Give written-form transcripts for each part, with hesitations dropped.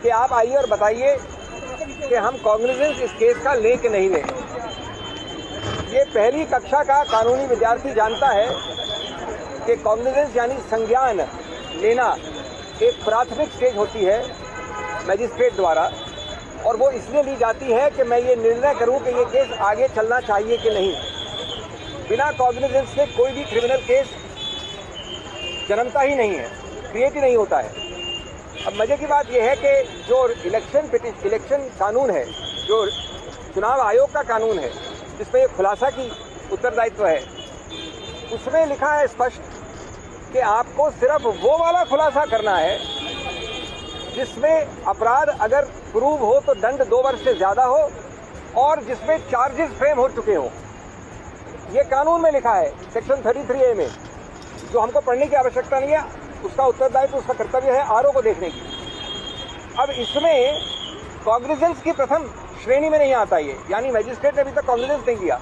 कि आप आइए और बताइए कि हम कॉग्निजेंस इस केस का लें कि नहीं लें। ये पहली कक्षा का कानूनी विद्यार्थी जानता है कि कॉग्निजेंस यानी संज्ञान लेना एक प्राथमिक स्टेज होती है मजिस्ट्रेट द्वारा, और वो इसलिए ली जाती है कि मैं ये निर्णय करूं कि ये केस आगे चलना चाहिए कि नहीं। बिना कॉग्निजेंस के कोई भी क्रिमिनल केस जन्मता ही नहीं है, क्रिएट ही नहीं होता है। अब मजे की बात यह है कि जो इलेक्शन कानून है, जो चुनाव आयोग का कानून है, जिसमें ये खुलासा की उत्तरदायित्व है, उसमें लिखा है स्पष्ट कि आपको सिर्फ वो वाला खुलासा करना है जिसमें अपराध अगर प्रूव हो तो दंड 2 वर्ष से ज़्यादा हो और जिसमें चार्जेस फ्रेम हो चुके हों। ये कानून में लिखा है सेक्शन 33A में, जो हमको पढ़ने की आवश्यकता नहीं है। उसका उत्तरदायित्व, उसका कर्तव्य है आरओ को देखने की। अब इसमें कॉग्निजेंस की प्रथम श्रेणी में नहीं आता ये, यानी मजिस्ट्रेट ने अभी तक कॉग्निजेंस नहीं किया।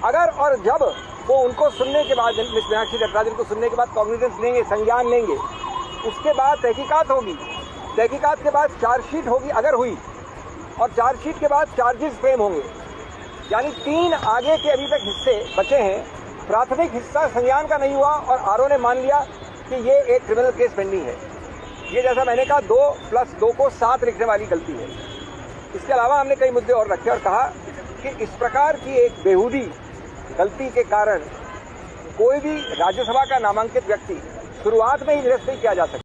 अगर और जब वो उनको सुनने के बाद, मिस मीनाक्षी नटराजन को सुनने के बाद कॉग्निजेंस लेंगे, संज्ञान लेंगे, उसके बाद तहकीकात होगी, तहकीकात के बाद चार्जशीट होगी अगर हुई, और चार्जशीट के बाद चार्जेस फ्रेम होंगे। यानी 3 आगे के अभी तक हिस्से बचे हैं। प्राथमिक हिस्सा संज्ञान का नहीं हुआ और आरओ ने मान लिया कि ये एक क्रिमिनल केस पेंडिंग है। ये जैसा मैंने कहा 2+2 को 7 लिखने वाली गलती है। इसके अलावा हमने कई मुद्दे और रखे और कहा कि इस प्रकार की एक बेहूदी गलती के कारण कोई भी राज्यसभा का नामांकित व्यक्ति शुरुआत में ही निरस्त नहीं किया जा सकता।